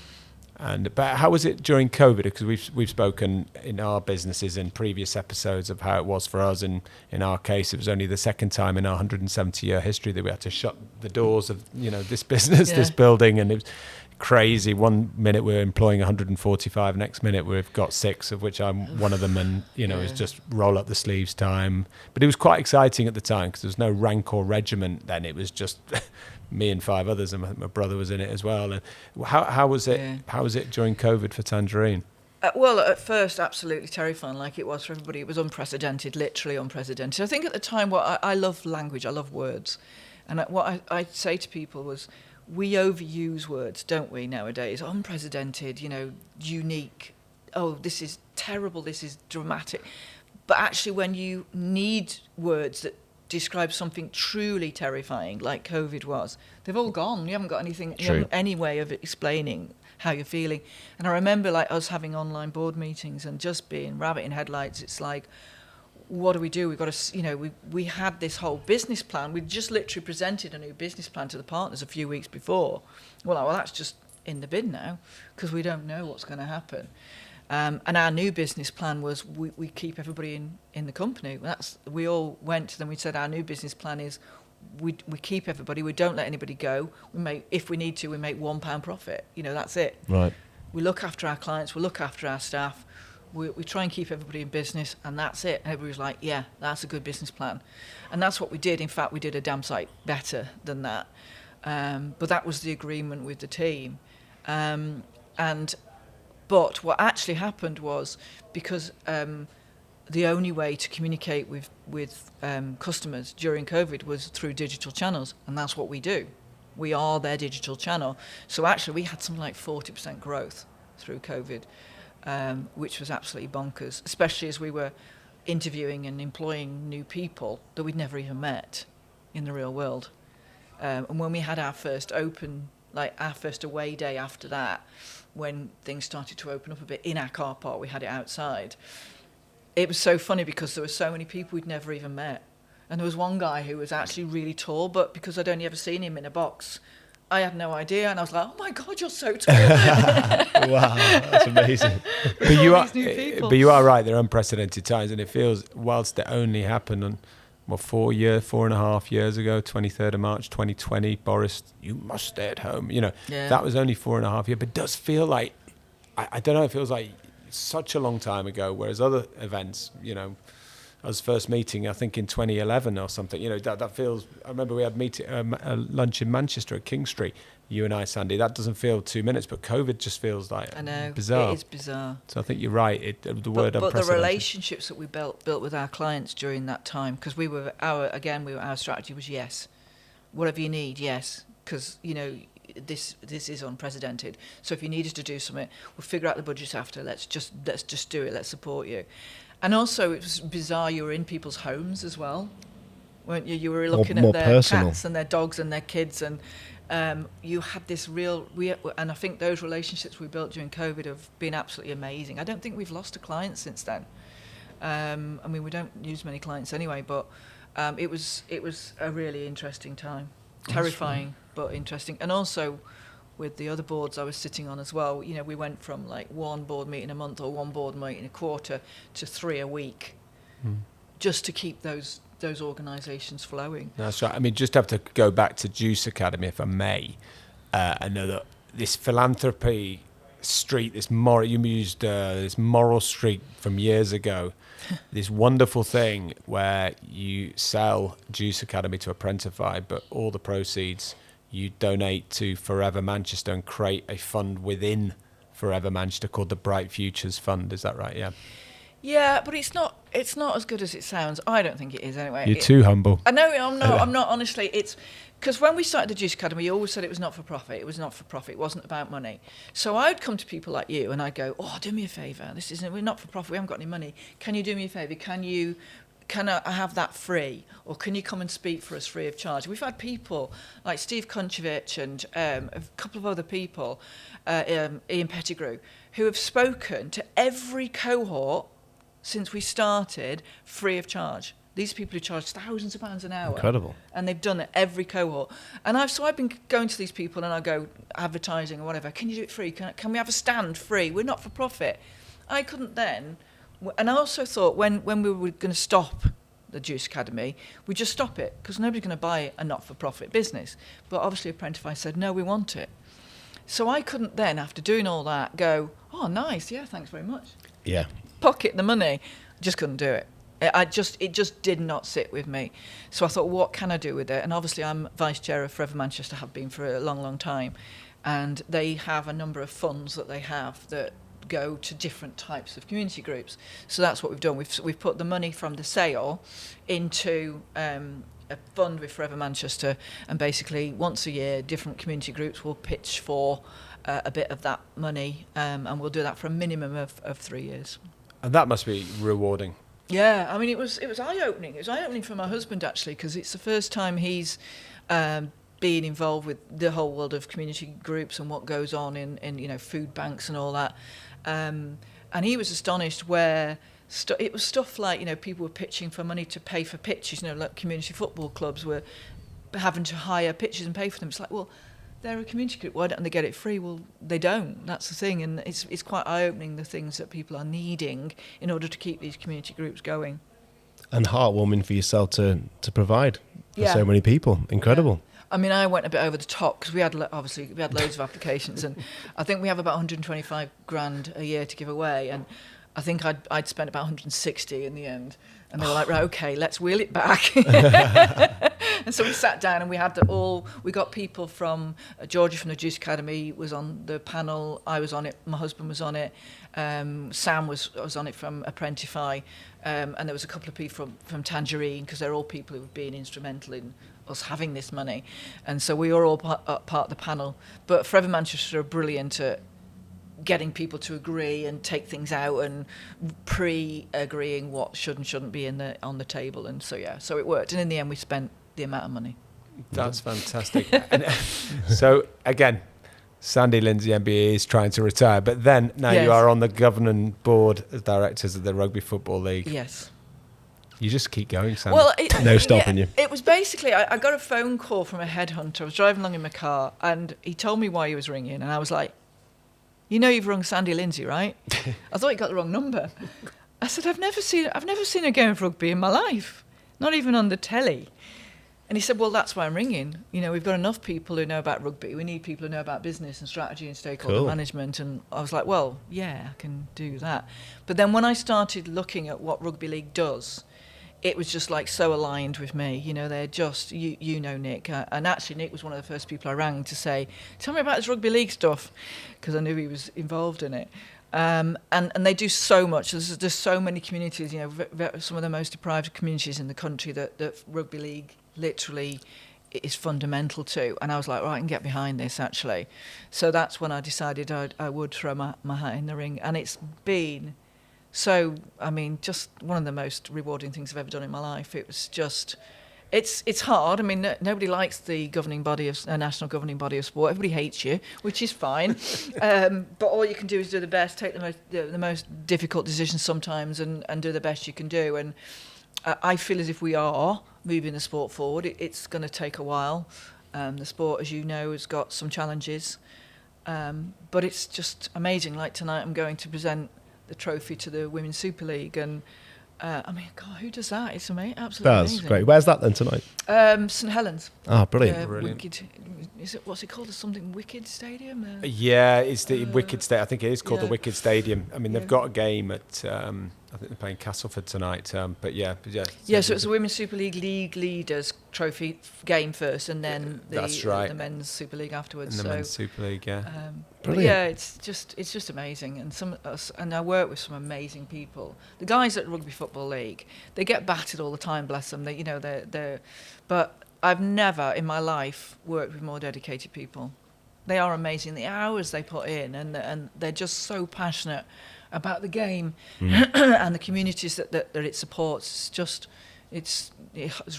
But how was it during COVID? Because we've spoken in our businesses in previous episodes of how it was for us, and in our case, it was only the second time in our 170-year history that we had to shut the doors of this business, this building, and it was crazy. One minute we're employing 145, next minute we've got 6, of which I'm one of them, and it's just roll up the sleeves time. But it was quite exciting at the time because there was no rank or regiment then. It was just me and 5 others, and my brother was in it as well. And how was it? Yeah. How was it during COVID for Tangerine? Well, at first, absolutely terrifying, like it was for everybody. It was unprecedented, literally unprecedented. I think at the time, I love language, I love words, and what I'd say to people was, we overuse words, don't we, nowadays? Unprecedented, unique. Oh, this is terrible. This is dramatic. But actually, when you need words that describe something truly terrifying like COVID was, they've all gone. You haven't got anything, you True. haven't any way of explaining how you're feeling. And I remember like us having online board meetings and just being rabbit in headlights. It's like, what do? We've got to, we had this whole business plan. We just literally presented a new business plan to the partners a few weeks before. Well, that's just in the bin now because we don't know what's going to happen. And our new business plan was we keep everybody in the company. We all went to them. We said our new business plan is we keep everybody. We don't let anybody go. If we need to, we make £1 profit. That's it. Right. We look after our clients. We look after our staff. We try and keep everybody in business, and that's it. And everybody was like, yeah, that's a good business plan. And that's what we did. In fact, we did a damn sight better than that. But that was the agreement with the team. But what actually happened was because the only way to communicate with customers during COVID was through digital channels, and that's what we do. We are their digital channel. So actually we had something like 40% growth through COVID, which was absolutely bonkers, especially as we were interviewing and employing new people that we'd never even met in the real world. And when we had our first our first away day after that, when things started to open up a bit in our car park, we had it outside. It was so funny because there were so many people we'd never even met. And there was one guy who was actually really tall, but because I'd only ever seen him in a box, I had no idea. And I was like, oh my God, you're so tall. Wow, that's amazing. But you are right, they're unprecedented times, and it feels, whilst it only happened on 4.5 years ago, 23rd of March 2020, Boris, you must stay at home. That was only 4.5 years, but it does feel like, I don't know, it feels like such a long time ago, whereas other events, us first meeting, I think in 2011 or something, that feels, I remember we had a lunch in Manchester at King Street, you and I, Sandy, that doesn't feel 2 minutes, but COVID just feels like bizarre. It is bizarre. So I think you're right, the word but unprecedented. the relationships that we built with our clients during that time, because our strategy was yes, whatever you need, yes, because this is unprecedented. So if you need us to do something, we'll figure out the budgets after. Let's just do it. Let's support you. And also, it was bizarre. You were in people's homes as well, weren't you? You were looking at their personal. cats and their dogs and their kids, and you had this and I think those relationships we built during COVID have been absolutely amazing. I don't think we've lost a client since then. We don't use many clients anyway, but it was a really interesting time. Terrifying, but interesting. And also, with the other boards I was sitting on as well, we went from like one board meeting a month or one board meeting a quarter to 3 a week, just to keep those organisations flowing. That's right. I mean, just have to go back to Juice Academy, if I may. I know that this philanthropy street, you used this moral streak from years ago, this wonderful thing where you sell Juice Academy to Apprentify, but all the proceeds you donate to Forever Manchester and create a fund within Forever Manchester called the Bright Futures Fund. Is that right? Yeah. Yeah, but it's not as good as it sounds. I don't think it is anyway. You're too humble. I know I'm not honestly. It's because when we started the Juice Academy, you always said it was not for profit. It was not for profit. It wasn't about money. So I'd come to people like you and I'd go, "Oh, do me a favour. We're not for profit. We haven't got any money. Can you do me a favour? Can I have that free? Or can you come and speak for us free of charge?" We've had people like Steve Konchevich and a couple of other people, Ian Pettigrew, who have spoken to every cohort since we started free of charge. These people who charge thousands of pounds an hour. Incredible. And they've done it every cohort. And I've been going to these people and I go advertising or whatever. Can you do it free? Can we have a stand free? We're not for profit. I couldn't then. And I also thought when we were going to stop the Juice Academy, we just stop it because nobody's going to buy a not-for-profit business. But obviously Apprentify said, no, we want it. So I couldn't then, after doing all that, go, oh, nice, yeah, thanks very much. Yeah. Pocket the money. Just couldn't do it. It just did not sit with me. So I thought, what can I do with it? And obviously I'm vice chair of Forever Manchester, have been for a long, long time. And they have a number of funds that they have that go to different types of community groups. So that's what we've done. We've put the money from the sale into a fund with Forever Manchester, and basically once a year different community groups will pitch for a bit of that money, and we'll do that for a minimum of 3 years. And that must be rewarding Yeah, I mean, it was eye-opening. It was eye-opening for my husband, actually, because it's the first time he's been involved with the whole world of community groups and what goes on in food banks and all that. And he was astonished where it was stuff like, people were pitching for money to pay for pitches, like community football clubs were having to hire pitches and pay for them. It's like, well, they're a community group, why don't they get it free? Well, they don't. That's the thing, and it's quite eye-opening, the things that people are needing in order to keep these community groups going. And heartwarming for yourself to provide for so many people. Incredible. Yeah. I mean, I went a bit over the top because we had loads of applications, and I think we have about 125 grand a year to give away, and I think I'd spent about 160 in the end. And they were like, right, okay, let's wheel it back. And so we sat down and we got people from Georgia from the Juice Academy was on the panel. I was on it. My husband was on it. Sam was on it from Apprentify. And there was a couple of people from Tangerine, because they're all people who've been instrumental in us having this money. And so we were all part of the panel. But Forever Manchester are brilliant at getting people to agree and take things out and pre-agreeing what should and shouldn't be on the table, and so it worked, and in the end we spent the amount of money. That's fantastic. And so again, Sandy Lindsay MBE is trying to retire, but then now you are on the governing board as directors of the Rugby Football League. Yes. You just keep going, Sandy. Well, no stopping you. It was basically, I got a phone call from a headhunter. I was driving along in my car and he told me why he was ringing, and I was like, you've rung Sandy Lindsay, right? I thought you got the wrong number. I said, I've never seen a game of rugby in my life, not even on the telly. And he said, well, that's why I'm ringing. We've got enough people who know about rugby. We need people who know about business and strategy and stakeholder management. And I was like, well, yeah, I can do that. But then when I started looking at what Rugby League does, it was just like so aligned with me. They're just, Nick. And actually, Nick was one of the first people I rang to say, tell me about this Rugby League stuff, because I knew he was involved in it. And they do so much. There's so many communities, some of the most deprived communities in the country that Rugby League literally is fundamental to. And I was like, right, I can get behind this, actually. So that's when I decided I would throw my hat in the ring. And it's been... So, I mean, just one of the most rewarding things I've ever done in my life. It was just, it's hard. I mean, nobody likes the governing body of national governing body of sport. Everybody hates you, which is fine. But all you can do is do the best, take the most difficult decisions sometimes, and do the best you can do. And I feel as if we are moving the sport forward. It's going to take a while. The sport, as you know, has got some challenges, but it's just amazing. Like tonight, I'm going to present the trophy to the Women's Super League, and I mean, God, who does that? It's amazing, absolutely amazing. That's great. Where's that then tonight? St Helens. Ah, brilliant. Brilliant. Wicked, what's it called? Something Wicked Stadium? Yeah, it's the Wicked Stadium. I think it is called the Wicked Stadium. I mean, they've got a game at, I think they're playing Castleford tonight. But yeah. So it's the Women's Super League Leaders Trophy game first, and then the Men's Super League afterwards. And the Men's Super League, yeah. But yeah, it's just amazing, and I work with some amazing people. The guys at Rugby Football League, they get battered all the time, bless them. But I've never in my life worked with more dedicated people. They are amazing. The hours they put in, and they're just so passionate about the game and the communities that it supports. It's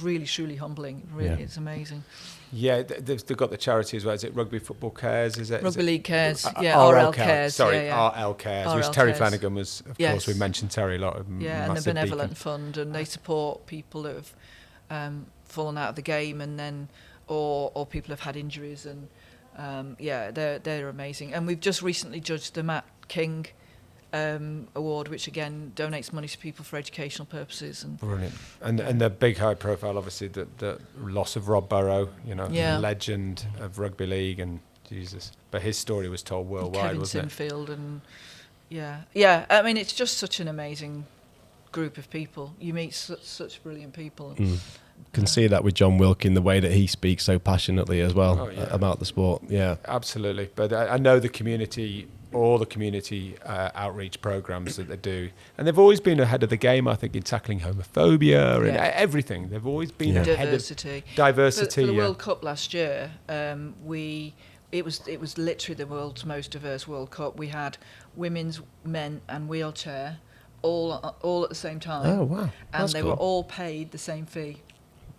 really truly humbling. Really, it's amazing. Yeah, they've got the charity as well. Is it Rugby Football Cares? Is it Rugby League Cares? RL Cares. Sorry, RL Cares. Which Terry Flanagan was, of course. We mentioned Terry a lot. And the Benevolent Fund, and they support people that have fallen out of the game, and then or people have had injuries, and they're amazing. And we've just recently judged the Matt King award, which again donates money to people for educational purposes. And brilliant. And the big high profile, obviously, the loss of Rob Burrow, legend of rugby league, and Jesus, but his story was told worldwide, Kevin wasn't Sinfield, and I mean, it's just such an amazing group of people. You meet such brilliant people. Can see that with John Wilkin, the way that he speaks so passionately as well about the sport. Yeah, absolutely. But I know the community, all the community outreach programs that they do, and they've always been ahead of the game, I think, in tackling homophobia and everything. They've always been ahead of diversity. For the World Cup last year, it was literally the world's most diverse World Cup. We had women's, men and wheelchair all at the same time. Oh, wow. And That's they cool. were all paid the same fee.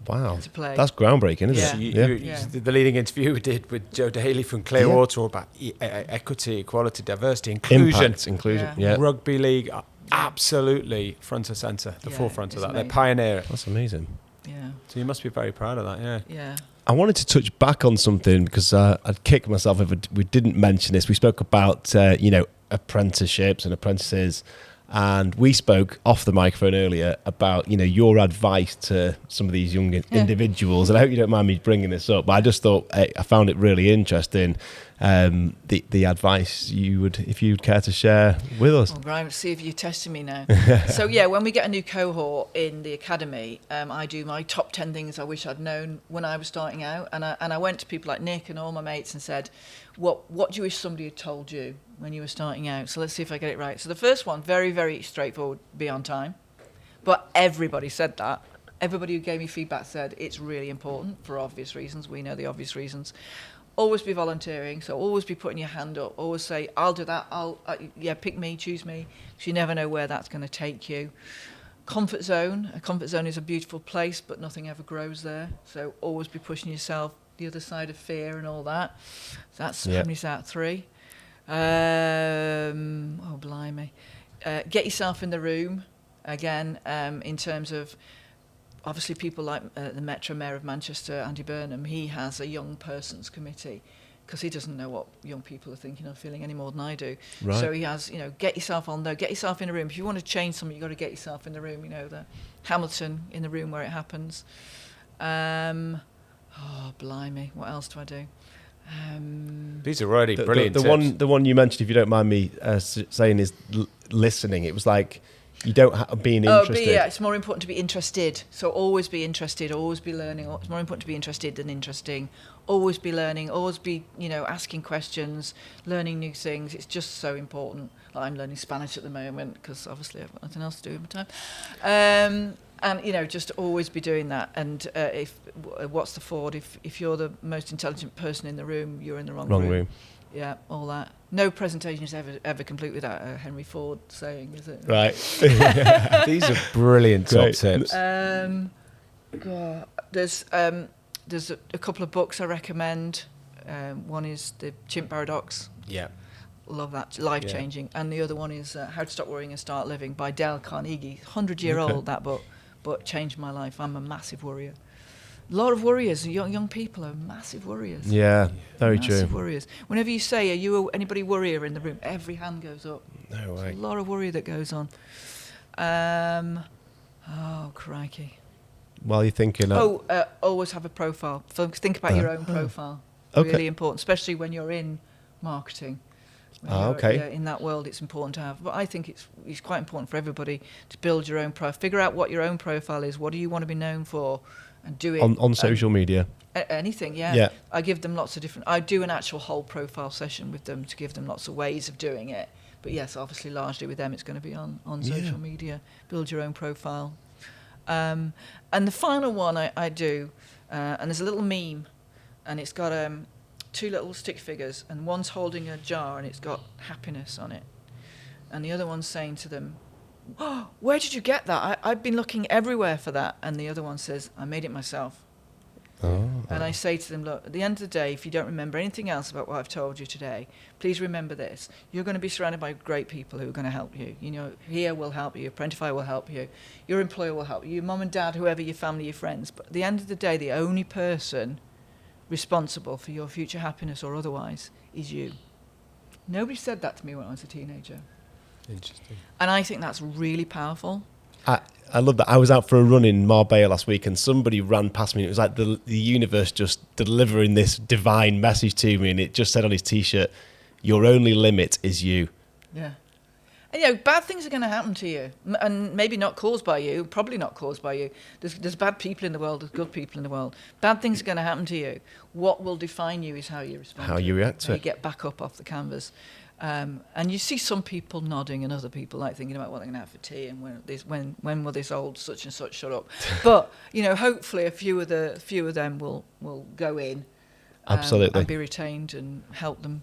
Wow. To play. That's groundbreaking, isn't Yeah. it? The leading interview we did with Joe Daly from Clearwater all about equity, equality, diversity, inclusion. Impact, inclusion. Yeah. Rugby league, absolutely front and centre, the forefront of that. amazing. They're pioneering. That's amazing. Yeah. So you must be very proud of that, yeah. Yeah. I wanted to touch back on something because I'd kick myself if we didn't mention this. We spoke about, apprenticeships and apprentices. And we spoke off the microphone earlier about, your advice to some of these young individuals. And I hope you don't mind me bringing this up, but I just thought I found it really interesting, the advice if you'd care to share with us. Well, Brian, see if you're testing me now. So, when we get a new cohort in the academy, I do my top 10 things I wish I'd known when I was starting out. And I went to people like Nick and all my mates and said, what do you wish somebody had told you when you were starting out? So let's see if I get it right. So the first one, very, very straightforward, be on time. But everybody said that. Everybody who gave me feedback said it's really important for obvious reasons. We know the obvious reasons. Always be volunteering, so always be putting your hand up. Always say, I'll do that. Pick me, choose me, because you never know where that's going to take you. Comfort zone. A comfort zone is a beautiful place, but nothing ever grows there. So always be pushing yourself the other side of fear and all that. So that's how many's that? 3. Blimey. Get yourself in the room again, in terms of obviously people like the Metro Mayor of Manchester, Andy Burnham. He has a young persons committee because he doesn't know what young people are thinking or feeling any more than I do. Right. So he has, get yourself on there, get yourself in a room. If you want to change something, you've got to get yourself in the room, the Hamilton in the room where it happens. Blimey, what else do I do? These are already brilliant tips. The one you mentioned, if you don't mind me saying, is listening. It was like you don't being interested. It's more important to be interested. So always be interested, always be learning. It's more important to be interested than interesting. Always be learning, always be, asking questions, learning new things. It's just so important. Like I'm learning Spanish at the moment because obviously I've got nothing else to do in my time. And just always be doing that. And what's the forward? If you're the most intelligent person in the room, you're in the wrong room. Yeah, all that. No presentation is ever complete without a Henry Ford saying, is it? Right. These are brilliant top tips. There's a couple of books I recommend. One is The Chimp Paradox. Yeah. Love that, life-changing. And the other one is How to Stop Worrying and Start Living by Dale Carnegie. 100-year-old, that book, but changed my life. I'm a massive worrier. A lot of worriers, young people are massive worriers. Yeah, very massive true. Worriers. Whenever you say, are you anybody worrier in the room, every hand goes up. No way. There's a lot of worry that goes on. Crikey. While you're thinking... always have a profile. Think about your own profile. Okay. Really important, especially when you're in marketing. In that world, it's important to have. But I think it's quite important for everybody to build your own profile. Figure out what your own profile is. What do you want to be known for? And do it on social media. Anything, yeah. I give them lots of different. I do an actual whole profile session with them to give them lots of ways of doing it. But yes, obviously, largely with them, it's going to be on social media. Build your own profile. And the final one I do, and there's a little meme, and it's got 2 little stick figures, and one's holding a jar, and it's got happiness on it, and the other one's saying to them, "Oh, where did you get that? I've been looking everywhere for that." And the other one says, "I made it myself." And I say to them, look, at the end of the day, if you don't remember anything else about what I've told you today, please remember this. You're going to be surrounded by great people who are going to help you. Here will help you. Apprentify will help you. Your employer will help you. Your mum and dad, whoever, your family, your friends. But at the end of the day, the only person responsible for your future happiness or otherwise is you. Nobody said that to me when I was a teenager. Interesting. And I think that's really powerful. I love that. I was out for a run in Marbella last week and somebody ran past me. It was like the universe just delivering this divine message to me, and it just said on his T-shirt, "Your only limit is you." Yeah. And, bad things are going to happen to you, and maybe not caused by you, probably not caused by you. There's bad people in the world, there's good people in the world. Bad things are going to happen to you. What will define you is how you respond. How you react to it. You get back up off the canvas. And you see some people nodding and other people like thinking about what they're going to have for tea and when will this old such and such shut up. But, hopefully a few of them will go in. Absolutely. And be retained and help them.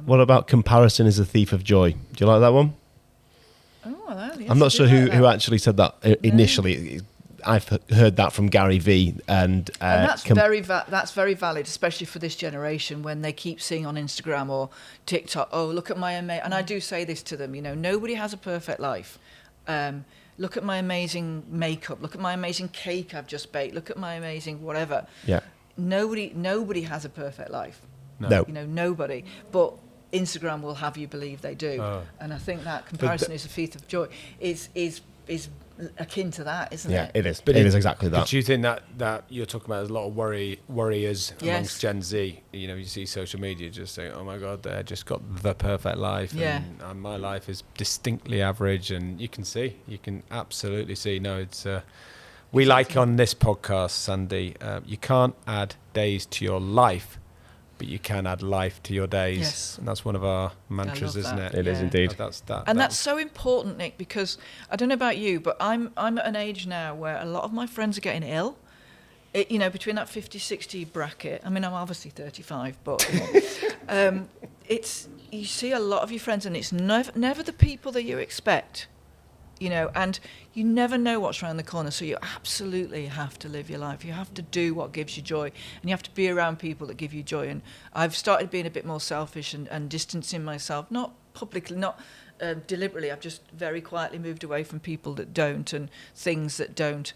What about comparison is a thief of joy? Do you like that one? Oh, well, yes, I'm not I sure do like who that. actually said that initially. I've heard that from Gary V, and that's that's very valid, especially for this generation when they keep seeing on Instagram or TikTok, oh, look at my amazing, and I do say this to them, nobody has a perfect life. Look at my amazing makeup, look at my amazing cake I've just baked, look at my amazing whatever. Yeah. Nobody has a perfect life. No. Nobody. But Instagram will have you believe they do. And I think that comparison is a thief of joy is akin to that, isn't it? Yeah, it is. But it is exactly that. But do you think that you're talking about, there's a lot of worriers Yes. amongst Gen Z? You see social media just saying, oh my God, they just got the perfect life. Yeah. And my life is distinctly average. And you can absolutely see, no, it's... we like on this podcast, Sandy, you can't add days to your life, but you can add life to your days. Yes. And that's one of our mantras, isn't it? It is indeed. That's so important, Nick, because I don't know about you, but I'm at an age now where a lot of my friends are getting ill. Between that 50, 60 bracket. I mean, I'm obviously 35, but you see a lot of your friends, and it's never the people that you expect. And you never know what's around the corner. So you absolutely have to live your life. You have to do what gives you joy. And you have to be around people that give you joy. And I've started being a bit more selfish and distancing myself, not publicly, not deliberately. I've just very quietly moved away from people that don't and things that don't.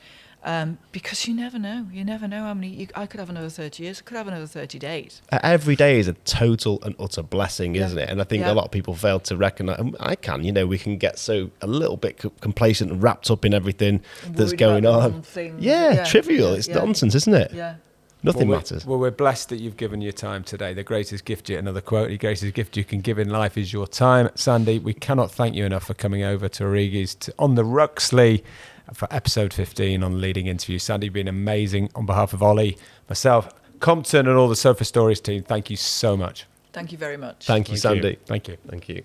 Because you never know. You never know how many... I could have another 30 years. I could have another 30 days. Every day is a total and utter blessing, isn't it? And I think a lot of people fail to recognise... I can, we can get a little bit complacent and wrapped up in everything that's going on. Trivial. It's nonsense, isn't it? Yeah. Nothing matters. Well, we're blessed that you've given your time today. The greatest gift, another quote, the greatest gift you can give in life is your time. Sandy, we cannot thank you enough for coming over to Origi's on the Ruxley for episode 15 on Leading Interview. Sandy, you've been amazing. On behalf of Ollie, myself, Compton and all the Sofa Stories team, thank you so much. Thank you very much. Thank you, Sandy. Thank you. Thank you.